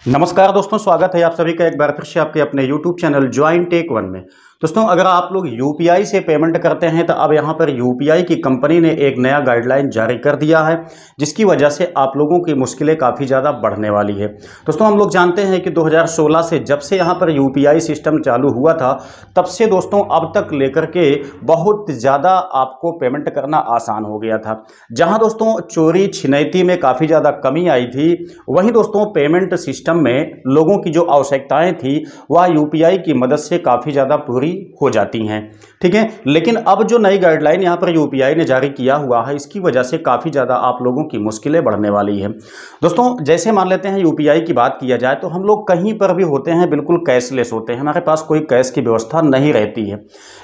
नमस्कार दोस्तों, स्वागत है आप सभी का एक बार फिर से आपके अपने YouTube channel join Tech One में। दोस्तों, अगर आप लोग यूपीआई से पेमेंट करते हैं तो अब यहाँ पर यूपीआई की कंपनी ने एक नया गाइडलाइन जारी कर दिया है, जिसकी वजह से आप लोगों की मुश्किलें काफ़ी ज़्यादा बढ़ने वाली है। दोस्तों, हम लोग जानते हैं कि 2016 से जब से यहाँ पर यूपीआई सिस्टम चालू हुआ था, तब से दोस्तों अब तक लेकर के बहुत ज़्यादा आपको पेमेंट करना आसान हो गया था। जहाँ दोस्तों चोरी छिनैती में काफ़ी ज़्यादा कमी आई थी, वहीं दोस्तों पेमेंट सिस्टम में लोगों की जो आवश्यकताएं थी वह यूपीआई की मदद से काफ़ी ज़्यादा पूरी हो जाती हैं। ठीक है, लेकिन अब जो नई गाइडलाइन यहाँ पर यूपीआई ने जारी किया हुआ है, इसकी वजह से काफ़ी ज़्यादा आप लोगों की मुश्किलें बढ़ने वाली है। दोस्तों, जैसे मान लेते हैं यूपीआई की बात किया जाए तो हम लोग कहीं पर भी होते हैं बिल्कुल कैशलेस होते हैं, हमारे पास कोई कैश की व्यवस्था नहीं रहती है।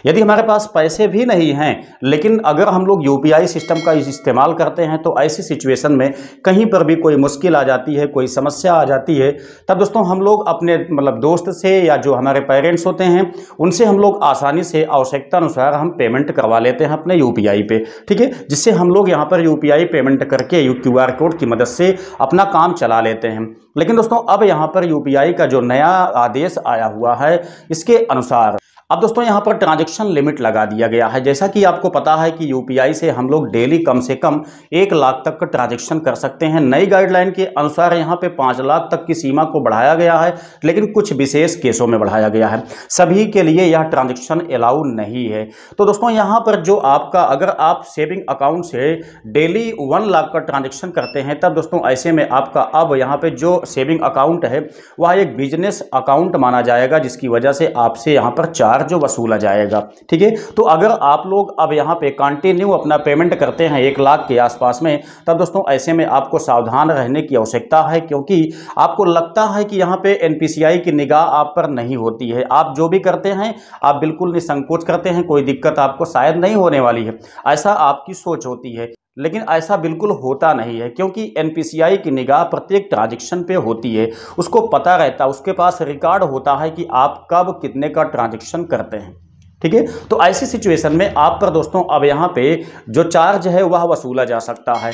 यदि हमारे पास पैसे भी नहीं हैं, लेकिन अगर हम लोग यूपीआई सिस्टम का इस्तेमाल करते हैं तो ऐसी सिचुएशन में कहीं पर भी कोई मुश्किल आ जाती है, कोई समस्या आ जाती है, तब दोस्तों हम लोग अपने दोस्त से या जो हमारे पेरेंट्स होते हैं उनसे हम लोग आसानी से आवश्यकता अनुसार हम पेमेंट करवा लेते हैं अपने यूपीआई पे। ठीक है, जिससे हम लोग यहाँ पर यूपीआई पेमेंट करके क्यूआर कोड की मदद से अपना काम चला लेते हैं। लेकिन दोस्तों अब यहाँ पर यूपीआई का जो नया आदेश आया हुआ है, इसके अनुसार अब दोस्तों यहाँ पर ट्रांजैक्शन लिमिट लगा दिया गया है। जैसा कि आपको पता है कि यूपीआई से हम लोग डेली कम से कम 1 लाख तक का ट्रांजैक्शन कर सकते हैं। नई गाइडलाइन के अनुसार यहाँ पे 5 लाख तक की सीमा को बढ़ाया गया है, लेकिन कुछ विशेष केसों में बढ़ाया गया है। सभी के लिए यह ट्रांजैक्शन अलाउ नहीं है। तो दोस्तों यहाँ पर जो आपका, अगर आप सेविंग अकाउंट से डेली 1 लाख का ट्रांजैक्शन करते हैं, तब दोस्तों ऐसे में आपका अब यहाँ पे जो सेविंग अकाउंट है वह एक बिजनेस अकाउंट माना जाएगा, जिसकी वजह से आपसे यहाँ पर चार्ज जो वसूला जाएगा। ठीक है, तो अगर आप लोग अब यहाँ पे कंटिन्यू अपना पेमेंट करते हैं 1 लाख के आसपास में, तब दोस्तों ऐसे में आपको सावधान रहने की आवश्यकता है, क्योंकि आपको लगता है कि यहाँ पे एनपीसीआई की निगाह आप पर नहीं होती है। आप जो भी करते हैं आप बिल्कुल निसंकोच करते हैं, कोई दिक्कत आपको शायद नहीं होने वाली है, ऐसा आपकी सोच होती है। लेकिन ऐसा बिल्कुल होता नहीं है, क्योंकि एनपीसीआई की निगाह प्रत्येक ट्रांजैक्शन पे होती है। उसको पता रहता है, उसके पास रिकॉर्ड होता है कि आप कब कितने का ट्रांजैक्शन करते हैं। ठीक है, तो ऐसी सिचुएशन में आप पर दोस्तों अब यहाँ पे जो चार्ज है वह वसूला जा सकता है,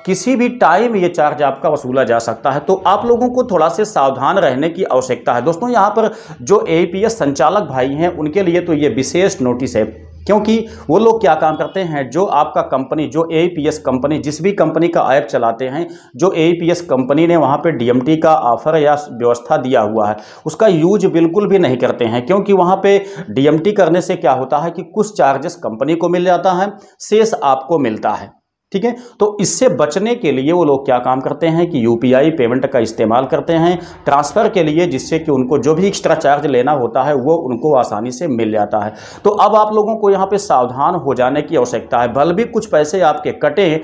किसी भी टाइम ये चार्ज आपका वसूला जा सकता है। तो आप लोगों को थोड़ा से सावधान रहने की आवश्यकता है। दोस्तों यहाँ पर जो एईपीएस संचालक भाई हैं उनके लिए तो ये विशेष नोटिस है, क्योंकि वो लोग क्या काम करते हैं, जो आपका कंपनी, जो एईपीएस कंपनी जिस भी कंपनी का ऐप चलाते हैं, जो एईपीएस कंपनी ने वहाँ पे डीएमटी का ऑफर या व्यवस्था दिया हुआ है, उसका यूज बिल्कुल भी नहीं करते हैं। क्योंकि वहाँ पे डीएमटी करने से क्या होता है कि कुछ चार्जेस कंपनी को मिल जाता है, शेष आपको मिलता है। ठीक है, तो इससे बचने के लिए वो लोग क्या काम करते हैं कि यूपीआई पेमेंट का इस्तेमाल करते हैं ट्रांसफ़र के लिए, जिससे कि उनको जो भी एक्स्ट्रा चार्ज लेना होता है वो उनको आसानी से मिल जाता है। तो अब आप लोगों को यहाँ पे सावधान हो जाने की आवश्यकता है। भले भी कुछ पैसे आपके कटे